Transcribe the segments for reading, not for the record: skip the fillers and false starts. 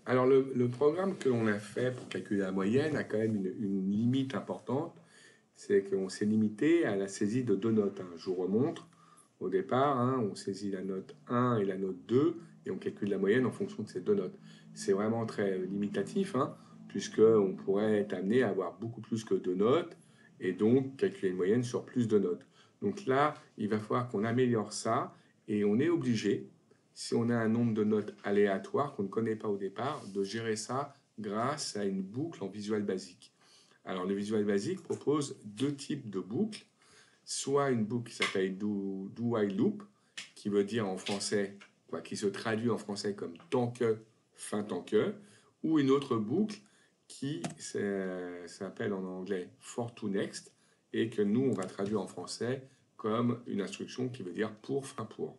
Alors, le programme que l'on a fait pour calculer la moyenne a quand même une limite importante. C'est qu'on s'est limité à la saisie de deux notes, hein. Je vous remontre. Au départ, hein, on saisit la note 1 et la note 2 et on calcule la moyenne en fonction de ces deux notes. C'est vraiment très limitatif, hein, puisqu'on pourrait être amené à avoir beaucoup plus que deux notes et donc calculer une moyenne sur plus de notes. Donc là, il va falloir qu'on améliore ça et on est obligé, si on a un nombre de notes aléatoires qu'on ne connaît pas au départ, de gérer ça grâce à une boucle en Visual Basic. Alors, le Visual Basic propose deux types de boucles, soit une boucle qui s'appelle do while loop, qui veut dire en français, quoi, qui se traduit en français comme tant que, fin tant que, ou une autre boucle qui s'appelle en anglais for to next, et que nous, on va traduire en français comme une instruction qui veut dire pour, fin pour.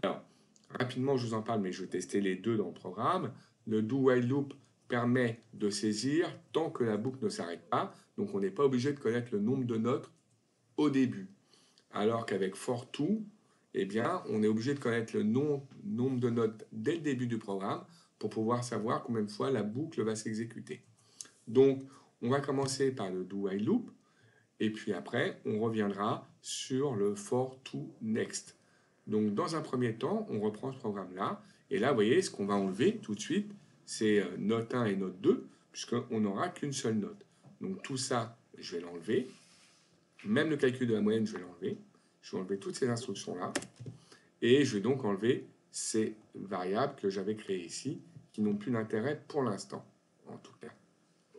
Alors, rapidement, je vous en parle, mais je vais tester les deux dans le programme. Le do while loop permet de saisir tant que la boucle ne s'arrête pas, donc on n'est pas obligé de connaître le nombre de notes au début. Alors qu'avec for to, eh bien, on est obligé de connaître le nombre de notes dès le début du programme pour pouvoir savoir combien de fois la boucle va s'exécuter. Donc, on va commencer par le do while loop, et puis après, on reviendra sur le for to next. Donc, dans un premier temps, on reprend ce programme-là, et là, vous voyez, ce qu'on va enlever tout de suite, c'est note 1 et note 2, puisqu'on n'aura qu'une seule note. Donc, tout ça, je vais l'enlever. Même le calcul de la moyenne, je vais l'enlever. Je vais enlever toutes ces instructions-là. Et je vais donc enlever ces variables que j'avais créées ici, qui n'ont plus d'intérêt pour l'instant, en tout cas.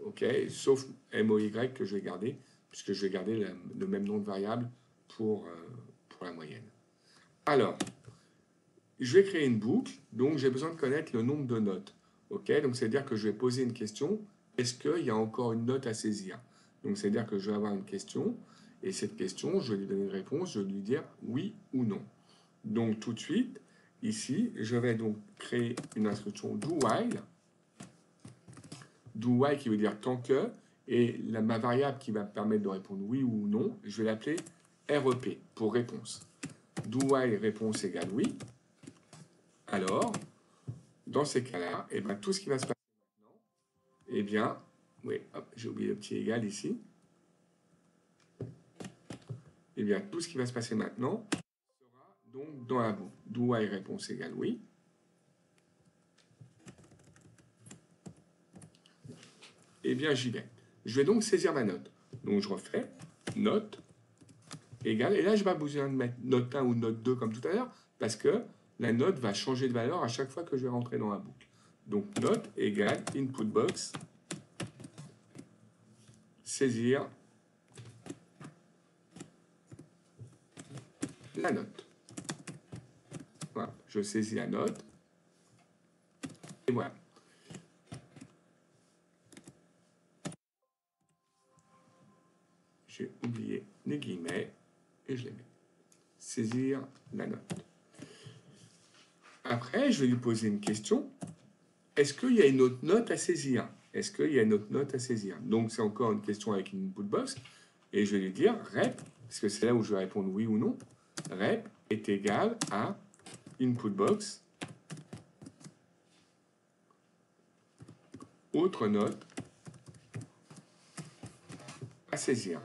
OK, sauf MOY que je vais garder, puisque je vais garder le même nom de variable pour la moyenne. Alors, je vais créer une boucle, donc j'ai besoin de connaître le nombre de notes. OK, donc c'est-à-dire que je vais poser une question, est-ce qu'il y a encore une note à saisir? Donc c'est-à-dire que je vais avoir une question, et cette question, je vais lui donner une réponse, je vais lui dire oui ou non. Donc tout de suite, ici, je vais donc créer une instruction do while qui veut dire tant que, et ma variable qui va me permettre de répondre oui ou non, je vais l'appeler REP pour réponse. Do while réponse égale oui. Alors, dans ces cas-là, eh bien, tout ce qui va se passer maintenant, eh bien, oui, j'ai oublié le petit égal ici. Eh bien, tout ce qui va se passer maintenant sera donc dans la boucle. Do while réponse égale oui. Eh bien, j'y vais. Je vais donc saisir ma note. Donc, je refais note égale, et là, je n'ai pas besoin de mettre note 1 ou note 2 comme tout à l'heure, parce que la note va changer de valeur à chaque fois que je vais rentrer dans la boucle. Donc, note égale input box, saisir la note. Voilà, je saisis la note, et voilà. J'ai oublié les guillemets, et je les mets. Saisir la note. Après, je vais lui poser une question. Est-ce qu'il y a une autre note à saisir? Est-ce qu'il y a une autre note à saisir? Donc, c'est encore une question avec une input box. Et je vais lui dire rep, parce que c'est là où je vais répondre oui ou non. Rep est égal à input box, autre note à saisir.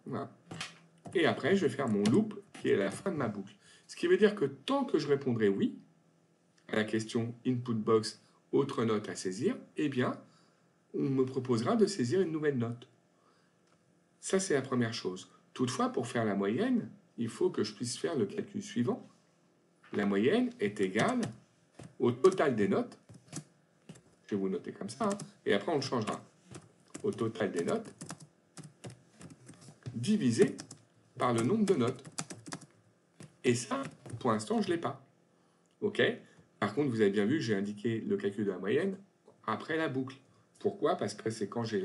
Voilà. Et après, je vais faire mon loop qui est à la fin de ma boucle. Ce qui veut dire que tant que je répondrai oui à la question input box, autre note à saisir, eh bien, on me proposera de saisir une nouvelle note. Ça, c'est la première chose. Toutefois, pour faire la moyenne, il faut que je puisse faire le calcul suivant. La moyenne est égale au total des notes. Je vais vous noter comme ça, hein, et après on le changera. Au total des notes, divisé par le nombre de notes. Et ça, pour l'instant, je ne l'ai pas. OK? Par contre, vous avez bien vu que j'ai indiqué le calcul de la moyenne après la boucle. Pourquoi? Parce que c'est quand j'ai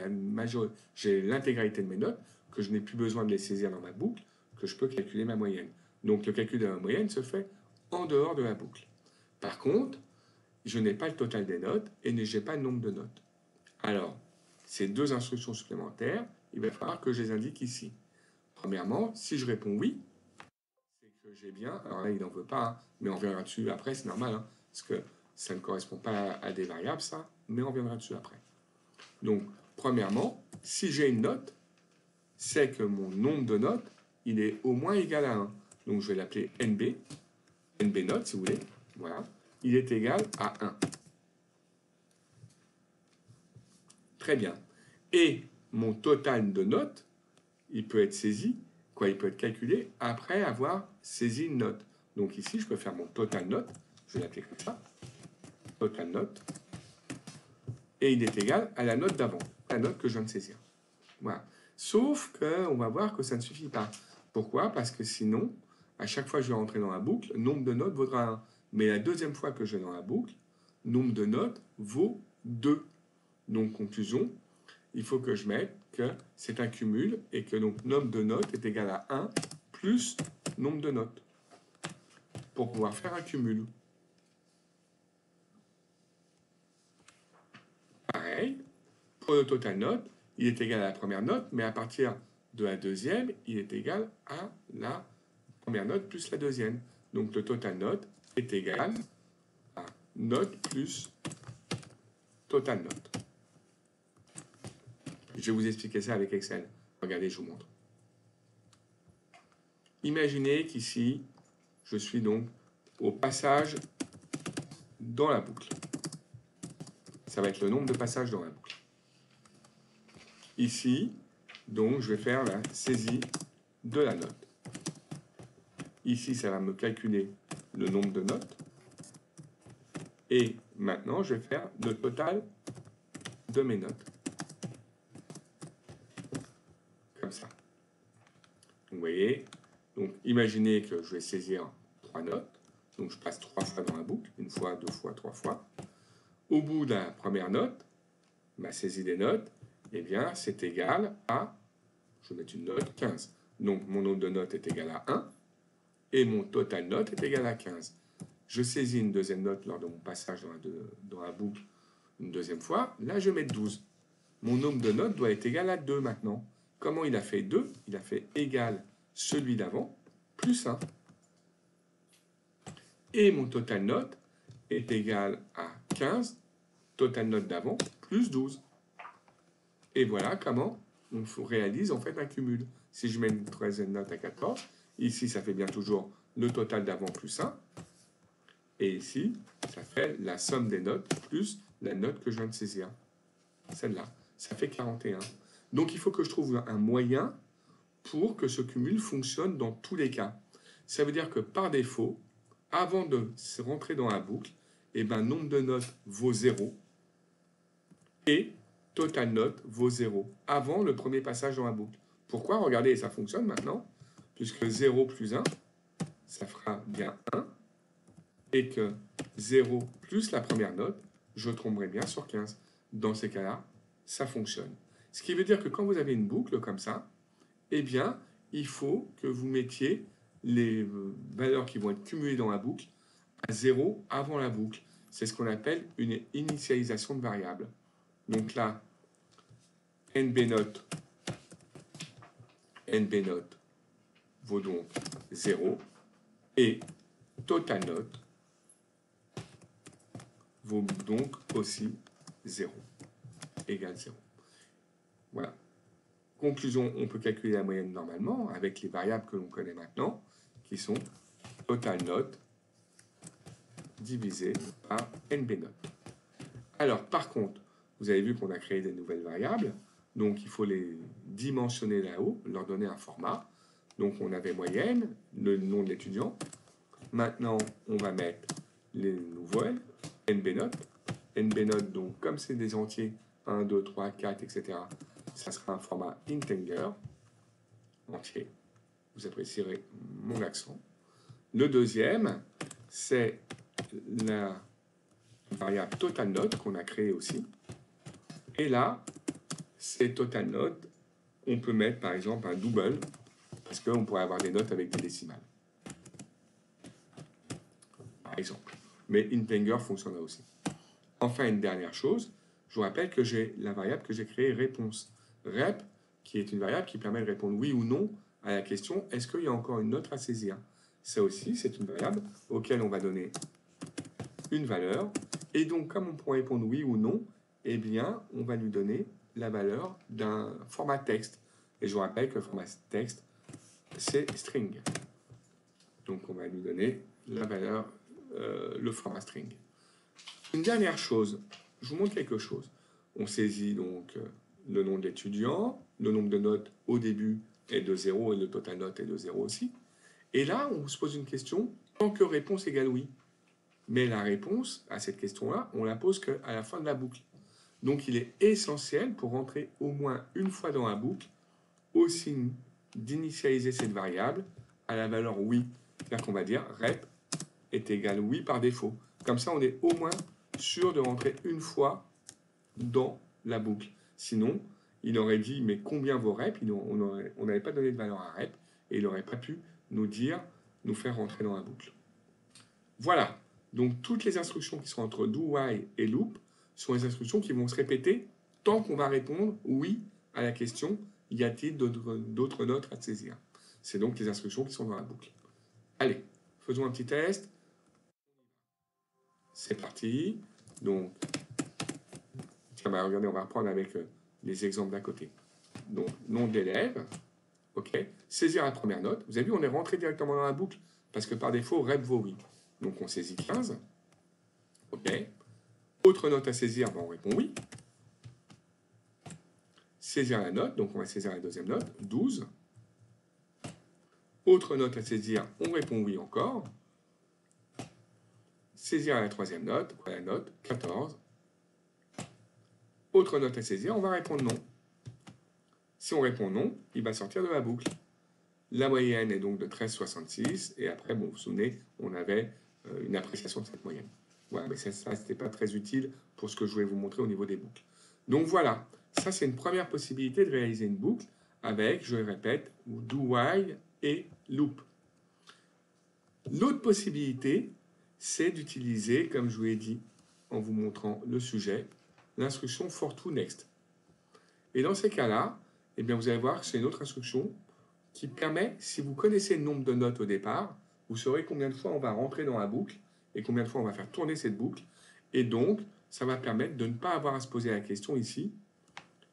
l'intégralité de mes notes, que je n'ai plus besoin de les saisir dans ma boucle, que je peux calculer ma moyenne. Donc le calcul de la moyenne se fait en dehors de la boucle. Par contre, je n'ai pas le total des notes et je n'ai pas le nombre de notes. Alors, ces deux instructions supplémentaires, il va falloir que je les indique ici. Premièrement, si je réponds oui, c'est que j'ai bien. Alors là, il n'en veut pas, hein, mais on reviendra dessus après, c'est normal, hein, parce que ça ne correspond pas à des variables, ça, mais on reviendra dessus après. Donc, premièrement, si j'ai une note, c'est que mon nombre de notes, il est au moins égal à 1. Donc, je vais l'appeler NB, NB note, si vous voulez. Voilà. Il est égal à 1. Très bien. Et mon total de notes, il peut être saisi, il peut être calculé après avoir saisi une note. Donc ici, je peux faire mon total note, je vais l'appeler comme ça, total note, et il est égal à la note d'avant, la note que je viens de saisir. Voilà. Sauf qu'on va voir que ça ne suffit pas. Pourquoi? Parce que sinon, à chaque fois que je vais rentrer dans la boucle, nombre de notes vaudra 1. Mais la deuxième fois que je vais dans la boucle, nombre de notes vaut 2. Donc, conclusion, il faut que je mette que c'est un cumul et que donc nombre de notes est égal à 1 plus nombre de notes pour pouvoir faire un cumul. Pareil, pour le total note, il est égal à la première note, mais à partir de la deuxième, il est égal à la première note plus la deuxième. Donc le total note est égal à note plus total note. Je vais vous expliquer ça avec Excel. Regardez, je vous montre. Imaginez qu'ici, je suis donc au passage dans la boucle. Ça va être le nombre de passages dans la boucle. Ici, donc, je vais faire la saisie de la note. Ici, ça va me calculer le nombre de notes. Et maintenant, je vais faire le total de mes notes. Comme ça. Donc, vous voyez, donc, imaginez que je vais saisir 3 notes. Donc, je passe 3 fois dans la boucle. 1 fois, 2 fois, 3 fois. Au bout de la première note, ma saisie des notes, eh bien, c'est égal à, je vais mettre une note, 15. Donc, mon nombre de notes est égal à 1. Et mon total note est égal à 15. Je saisis une deuxième note lors de mon passage dans la boucle une deuxième fois. Là, je vais mettre 12. Mon nombre de notes doit être égal à 2 maintenant. Comment il a fait 2? Il a fait égal celui d'avant plus 1. Et mon total note est égal à 15, total note d'avant plus 12. Et voilà comment on réalise en fait un cumul. Si je mets une troisième note à 14, ici ça fait bien toujours le total d'avant plus 1. Et ici, ça fait la somme des notes plus la note que je viens de saisir. Celle-là, ça fait 41. Donc il faut que je trouve un moyen pour que ce cumul fonctionne dans tous les cas. Ça veut dire que par défaut, avant de rentrer dans la boucle, eh ben, nombre de notes vaut 0 et total note vaut 0 avant le premier passage dans la boucle. Pourquoi? Regardez, ça fonctionne maintenant, puisque 0 plus 1, ça fera bien 1, et que 0 plus la première note, je tomberai bien sur 15. Dans ces cas-là, ça fonctionne. Ce qui veut dire que quand vous avez une boucle comme ça, eh bien, il faut que vous mettiez les valeurs qui vont être cumulées dans la boucle à 0 avant la boucle. C'est ce qu'on appelle une initialisation de variable. Donc là, NB note vaut donc 0 et total note vaut donc aussi 0, égale 0. Voilà. Conclusion, on peut calculer la moyenne normalement avec les variables que l'on connaît maintenant, qui sont total note divisé par NB note. Alors, par contre, vous avez vu qu'on a créé des nouvelles variables, donc il faut les dimensionner là-haut, leur donner un format. Donc, on avait moyenne, le nom de l'étudiant. Maintenant, on va mettre les nouvelles, NB note. NB note, donc, comme c'est des entiers, 1, 2, 3, 4, etc., ça sera un format integer, entier. Vous apprécierez mon accent. Le deuxième, c'est la variable total note qu'on a créée aussi. Et là, c'est total note. On peut mettre par exemple un double, parce qu'on pourrait avoir des notes avec des décimales. Par exemple. Mais integer fonctionnera aussi. Enfin, une dernière chose, je vous rappelle que j'ai la variable que j'ai créée réponse. Rep, qui est une variable qui permet de répondre oui ou non à la question est-ce qu'il y a encore une note à saisir? Ça aussi, c'est une variable auquel on va donner une valeur. Et donc, comme on pourrait répondre oui ou non, eh bien, on va lui donner la valeur d'un format texte. Et je vous rappelle que le format texte, c'est string. Donc, on va lui donner la valeur, le format string. Une dernière chose, je vous montre quelque chose. On saisit donc le nom de l'étudiant, le nombre de notes au début est de 0 et le total note est de 0 aussi. Et là, on se pose une question, tant que réponse égale oui. Mais la réponse à cette question-là, on la pose qu'à la fin de la boucle. Donc il est essentiel pour rentrer au moins une fois dans la boucle, au signe d'initialiser cette variable à la valeur oui. C'est-à-dire qu'on va dire rep est égal oui par défaut. Comme ça, on est au moins sûr de rentrer une fois dans la boucle. Sinon, il aurait dit mais combien vaut rep, on n'avait pas donné de valeur à rep et il n'aurait pas pu nous dire, nous faire rentrer dans la boucle. Voilà, donc toutes les instructions qui sont entre do, while et loop sont les instructions qui vont se répéter tant qu'on va répondre oui à la question y a-t-il d'autres notes à saisir. C'est donc les instructions qui sont dans la boucle. Allez, faisons un petit test. C'est parti. Donc, tiens, bah, regardez, on va reprendre avec les exemples d'à côté. Donc, nom de l'élève, ok. Saisir la première note. Vous avez vu, on est rentré directement dans la boucle parce que par défaut, rep vaut oui. Donc, on saisit 15. Ok. Autre note à saisir, ben on répond oui. Saisir la note, donc on va saisir la deuxième note, 12. Autre note à saisir, on répond oui encore. Saisir la troisième note, la note, 14. Autre note à saisir, on va répondre non. Si on répond non, il va sortir de la boucle. La moyenne est donc de 13,66. Et après, bon, vous vous souvenez, on avait une appréciation de cette moyenne. Voilà, mais ça c'était pas très utile pour ce que je voulais vous montrer au niveau des boucles. Donc voilà, ça c'est une première possibilité de réaliser une boucle avec, je le répète, do while et loop. L'autre possibilité, c'est d'utiliser, comme je vous l'ai dit en vous montrant le sujet, l'instruction for to next. Et dans ces cas-là, eh bien, vous allez voir que c'est une autre instruction qui permet, si vous connaissez le nombre de notes au départ, vous saurez combien de fois on va rentrer dans la boucle et combien de fois on va faire tourner cette boucle. Et donc, ça va permettre de ne pas avoir à se poser la question ici,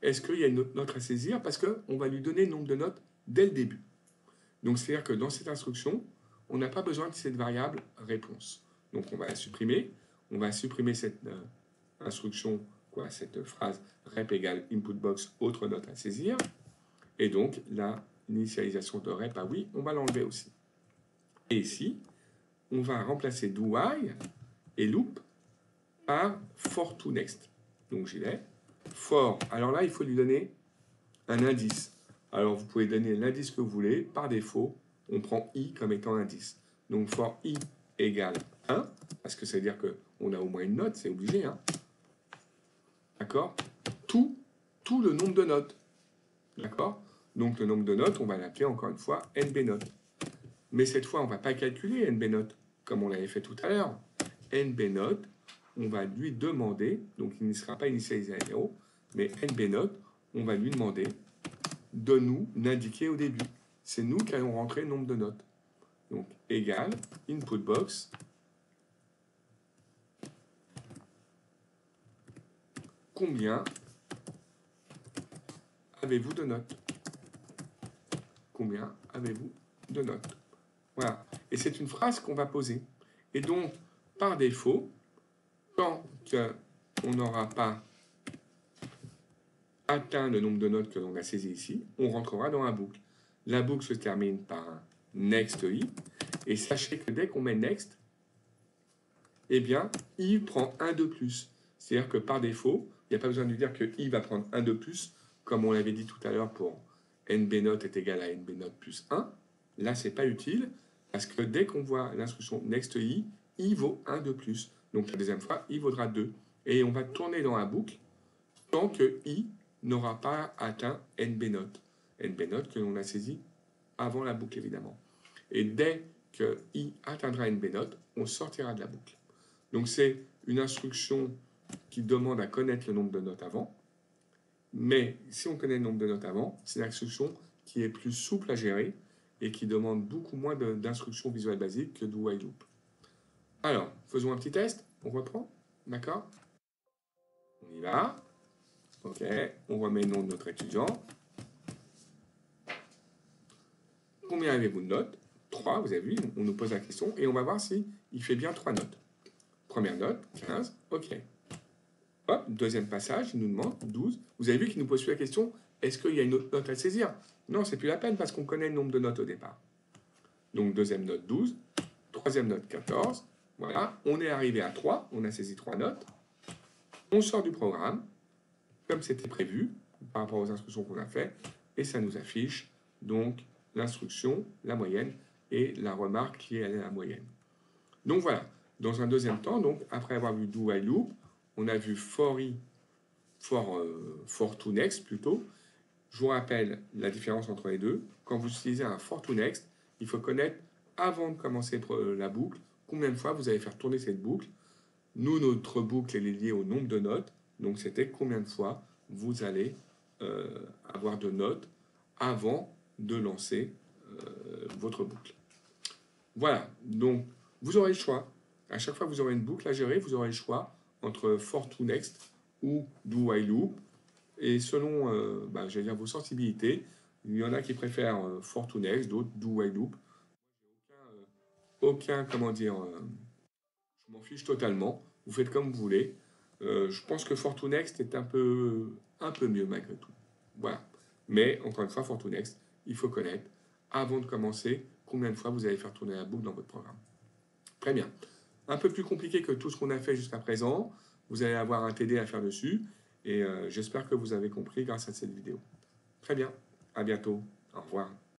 est-ce qu'il y a une autre note à saisir? Parce qu'on va lui donner le nombre de notes dès le début. Donc, c'est-à-dire que dans cette instruction, on n'a pas besoin de cette variable réponse. Donc, on va la supprimer. On va supprimer cette instruction, cette phrase rep égale input box, autre note à saisir. Et donc, l'initialisation de rep à oui, on va l'enlever aussi. Et ici, on va remplacer do while et loop par for to next. Donc, j'y vais. For, alors là, il faut lui donner un indice. Alors, vous pouvez donner l'indice que vous voulez. Par défaut, on prend i comme étant indice. Donc, for i égale 1, parce que ça veut dire qu'on a au moins une note, c'est obligé. Hein. D'accord? Tout le nombre de notes. D'accord? Donc, le nombre de notes, on va l'appeler encore une fois nb note. Mais cette fois, on ne va pas calculer nb note, comme on l'avait fait tout à l'heure. nb note, on va lui demander, donc il ne sera pas initialisé à 0, mais nb note, on va lui demander de nous l'indiquer au début. C'est nous qui allons rentrer le nombre de notes. Donc, égal, input box, combien avez-vous de notes? Combien avez-vous de notes? Voilà. Et c'est une phrase qu'on va poser. Et donc, par défaut, tant qu'on n'aura pas atteint le nombre de notes que l'on a saisi ici, on rentrera dans la boucle. La boucle se termine par un next i. Et sachez que dès qu'on met next, eh bien, i prend 1 de plus. C'est-à-dire que par défaut, il n'y a pas besoin de lui dire que i va prendre 1 de plus, comme on l'avait dit tout à l'heure pour nb note est égal à nb note plus 1. Là, ce n'est pas utile, parce que dès qu'on voit l'instruction next i vaut 1 de plus. Donc la deuxième fois, i vaudra 2. Et on va tourner dans la boucle tant que i n'aura pas atteint nb note. Nb note que l'on a saisi avant la boucle, évidemment. Et dès que i atteindra nb note, on sortira de la boucle. Donc c'est une instruction qui demande à connaître le nombre de notes avant. Mais si on connaît le nombre de notes avant, c'est une instruction qui est plus souple à gérer et qui demande beaucoup moins d'instructions visuelles basiques que do while loop. Alors, faisons un petit test. On reprend. D'accord? On y va. OK. On remet le nom de notre étudiant. Combien avez-vous de notes? 3, vous avez vu, on nous pose la question et on va voir si il fait bien 3 notes. Première note, 15, OK. Hop, deuxième passage, il nous demande 12. Vous avez vu qu'il nous pose plus la question, est-ce qu'il y a une autre note à saisir? Non, c'est plus la peine parce qu'on connaît le nombre de notes au départ. Donc deuxième note 12, troisième note 14. Voilà, on est arrivé à 3, on a saisi 3 notes. On sort du programme, comme c'était prévu, par rapport aux instructions qu'on a fait, et ça nous affiche donc l'instruction, la moyenne, et la remarque liée à la moyenne. Donc voilà, dans un deuxième temps, donc, après avoir vu do while loop, on a vu for to next plutôt. Je vous rappelle la différence entre les deux. Quand vous utilisez un for to next, il faut connaître, avant de commencer la boucle, combien de fois vous allez faire tourner cette boucle. Nous, notre boucle, elle est liée au nombre de notes, donc c'était combien de fois vous allez avoir de notes avant de lancer votre boucle. Voilà, donc vous aurez le choix. À chaque fois que vous aurez une boucle à gérer, vous aurez le choix entre for to next ou do while loop. Et selon j'allais dire vos sensibilités, il y en a qui préfèrent for to next, d'autres do while loop. Aucun comment dire, je m'en fiche totalement. Vous faites comme vous voulez. Je pense que for to next est un peu mieux malgré tout. Voilà. Mais encore une fois, for to next, il faut connaître avant de commencer combien de fois vous allez faire tourner la boucle dans votre programme. Très bien. Un peu plus compliqué que tout ce qu'on a fait jusqu'à présent. Vous allez avoir un TD à faire dessus. Et j'espère que vous avez compris grâce à cette vidéo. Très bien. À bientôt. Au revoir.